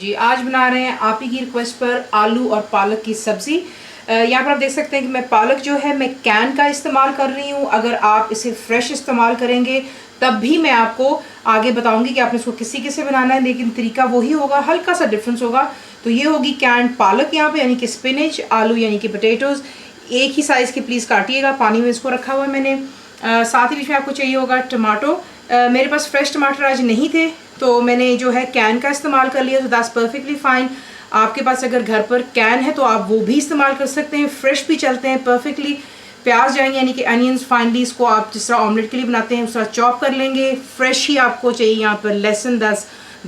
जी, आज बना रहे हैं आप ही की रिक्वेस्ट पर आलू और पालक की सब्ज़ी। यहाँ पर आप देख सकते हैं कि मैं पालक जो है मैं कैन का इस्तेमाल कर रही हूँ। अगर आप इसे फ्रेश इस्तेमाल करेंगे तब भी मैं आपको आगे बताऊंगी कि आपने इसको किसी बनाना है, लेकिन तरीका वही होगा, हल्का सा डिफरेंस होगा। तो ये होगी कैन पालक यहाँ पे, यानी कि स्पिनच, आलू यानी कि पोटैटोज़ एक ही साइज़ के प्लीज़ काटिएगा। पानी में इसको रखा हुआ है मैंने। साथ ही बीच में आपको चाहिए होगा टमाटो। मेरे पास फ्रेश टमाटर आज नहीं थे तो मैंने जो है कैन का इस्तेमाल कर लिया, तो दैट्स परफेक्टली फ़ाइन। आपके पास अगर घर पर कैन है तो आप वो भी इस्तेमाल कर सकते हैं, फ्रेश भी चलते हैं परफेक्टली। प्याज जाएंगे यानी कि अनियंस फाइनली, इसको आप जिस तरह ऑमलेट के लिए बनाते हैं उस तरह चॉप कर लेंगे। फ्रेश ही आपको चाहिए यहाँ पर लहसुन 10,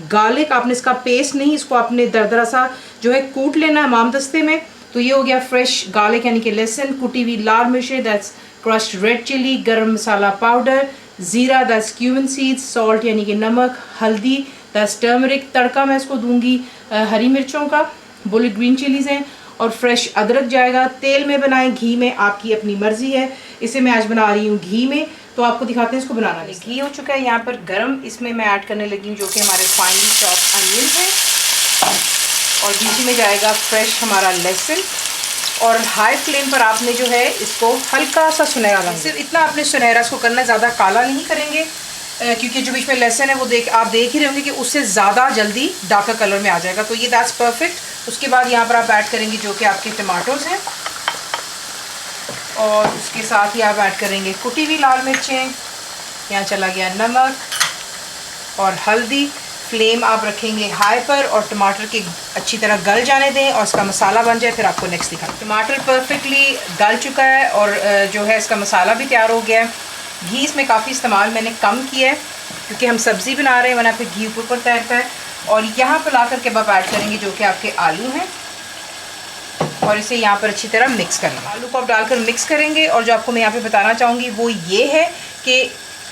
गार्लिक आपने इसका पेस्ट नहीं, इसको आपने दरदरा सा जो है कूट लेना है माम दस्ते में। तो ये हो गया फ्रेश गार्लिक यानी कि लहसुन, कुटी हुई लाल मिर्चें, दैट्स क्रश्ड रेड चिली, गरम मसाला पाउडर, ज़ीरा दैट्स क्यूमिन सीड्स, सॉल्ट यानी कि नमक, हल्दी दैट्स टर्मरिक। तड़का मैं इसको दूंगी हरी मिर्चों का, बुलेट ग्रीन चिलीज़ हैं, और फ्रेश अदरक जाएगा। तेल में बनाएं, घी में, आपकी अपनी मर्जी है। इसे मैं आज बना रही हूँ घी में, तो आपको दिखाते हैं इसको बनाना। घी हो चुका है यहाँ पर गरम, इसमें मैं ऐड करने लगी हूँ जो कि हमारे फाइनली चॉप्ड अनियन है, और बीच में जाएगा फ्रेश हमारा लहसुन। और हाई फ्लेम पर आपने जो है इसको हल्का सा सुनहरा रंग, सिर्फ इतना आपने सुनहरा इसको करना है, ज़्यादा काला नहीं करेंगे क्योंकि जो बीच में लहसुन है वो आप देख ही रहे होंगे कि उससे ज़्यादा जल्दी डार्कर कलर में आ जाएगा। तो ये दैट्स परफेक्ट। उसके बाद यहाँ पर आप ऐड करेंगे जो कि आपके टमाटोज़ हैं, और उसके साथ ही आप ऐड करेंगे कुटी हुई लाल मिर्चें, यहाँ चला गया नमक और हल्दी। फ्लेम आप रखेंगे हाई पर और टमाटर के अच्छी तरह गल जाने दें और इसका मसाला बन जाए, फिर आपको नेक्स्ट दिखाएं। टमाटर परफेक्टली गल चुका है और जो है इसका मसाला भी तैयार हो गया है। घी इसमें काफ़ी इस्तेमाल मैंने कम किया है क्योंकि हम सब्ज़ी बना रहे हैं, वरना फिर घी ऊपर तैरता है। और यहाँ पर ला करके आप ऐड करेंगे जो कि आपके आलू हैं, और इसे यहाँ पर अच्छी तरह मिक्स करना। आलू को आप डालकर मिक्स करेंगे। और जो आपको मैं यहाँ पर बताना चाहूँगी वो ये है कि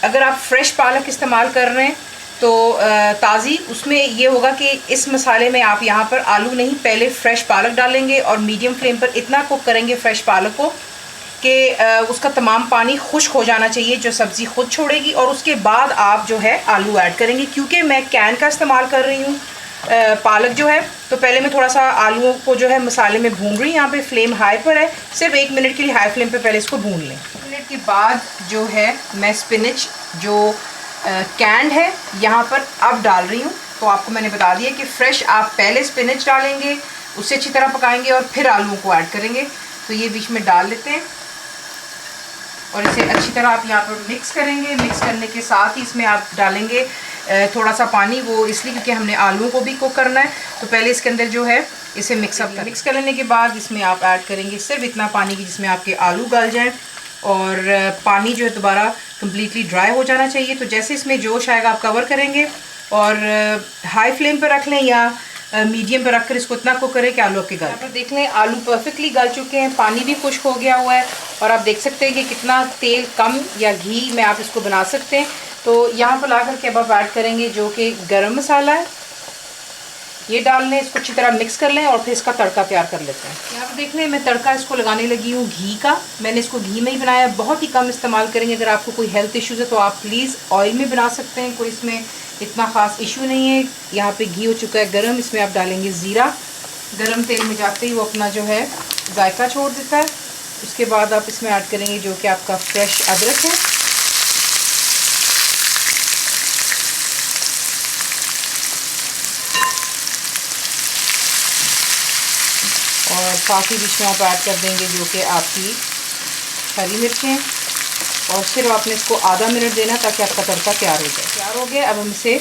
अगर आप फ्रेश पालक इस्तेमाल कर रहे हैं तो ताज़ी, उसमें ये होगा कि इस मसाले में आप यहाँ पर आलू नहीं, पहले फ्रेश पालक डालेंगे और मीडियम फ्लेम पर इतना कुक करेंगे फ्रेश पालक को कि उसका तमाम पानी खुश्क हो जाना चाहिए, जो सब्ज़ी खुद छोड़ेगी। और उसके बाद आप जो है आलू ऐड करेंगे। क्योंकि मैं कैन का इस्तेमाल कर रही हूँ पालक जो है, तो पहले मैं थोड़ा सा आलूओं को जो है मसाले में भून रही हूँ। यहाँ पे फ्लेम हाई पर है, सिर्फ 1 मिनट के लिए हाई फ्लेम पे पहले इसको भून लें। 1 मिनट के बाद जो है मैं स्पिनच जो कैंड है यहाँ पर अब डाल रही हूँ। तो आपको मैंने बता दिया कि फ्रेश आप पहले स्पिनच डालेंगे, उससे अच्छी तरह पकाएंगे और फिर आलूओं को ऐड करेंगे। तो ये बीच में डाल लेते हैं और इसे अच्छी तरह आप यहाँ पर मिक्स करेंगे। मिक्स करने के साथ ही इसमें आप डालेंगे थोड़ा सा पानी, वो इसलिए क्योंकि हमने आलूओं को भी कुक करना है। तो पहले इसके अंदर जो है इसे मिक्स कर लेने के बाद इसमें आप ऐड करेंगे सिर्फ इतना पानी कि जिसमें आपके आलू गल जाएँ, और पानी जो है दोबारा कम्प्लीटली ड्राई हो जाना चाहिए। तो जैसे इसमें जोश आएगा आप कवर करेंगे और हाई फ्लेम पर रख लें या मीडियम पर रखकर इसको इतना कुक करें कि आलू आपके गल। देख लें आलू परफेक्टली गल चुके हैं, पानी भी खुश्क हो गया हुआ है, और आप देख सकते हैं कि कितना तेल कम या घी में आप इसको बना सकते हैं। तो यहाँ पर ला करके अब आप ऐड करेंगे जो कि गरम मसाला है, ये डाल लें, इसको अच्छी तरह मिक्स कर लें और फिर इसका तड़का तैयार कर लेते हैं। यहाँ पर देख लें मैं तड़का इसको लगाने लगी हूँ घी का। मैंने इसको घी में ही बनाया, बहुत ही कम इस्तेमाल करेंगे। अगर आपको कोई हेल्थ इश्यूज़ है तो आप प्लीज़ ऑयल में बना सकते हैं, कोई इसमें इतना ख़ास इशू नहीं है। यहाँ पे घी हो चुका है गरम, इसमें आप डालेंगे ज़ीरा। गरम तेल में जाते ही वो अपना जो है जायका छोड़ देता है। उसके बाद आप इसमें ऐड करेंगे जो कि आपका फ्रेश अदरक है, और साथ ही बीच में आप ऐड कर देंगे जो कि आपकी हरी मिर्चें, और सिर्फ आपने इसको आधा मिनट देना ताकि आपका तड़का तैयार हो जाए। तैयार हो गया। अब हम इसे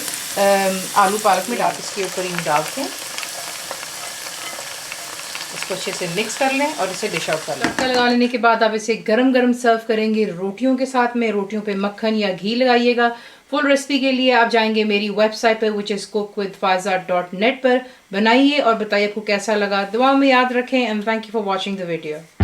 आलू पालक में डाल, इसके ऊपर ही डालते हैं, इसको अच्छे से मिक्स कर लें और इसे डिश आउट कर लें। तड़का लगा लेने के बाद आप इसे गरम गरम सर्व करेंगे रोटियों के साथ में। रोटियों पे मक्खन या घी लगाइएगा। फुल रेसिपी के लिए आप जाएंगे मेरी वेबसाइट पर विच इज़ cookwithfaiza.net पर। बनाइए और बताइए आपको कैसा लगा। दुआ में याद रखें, and thank you for watching the video.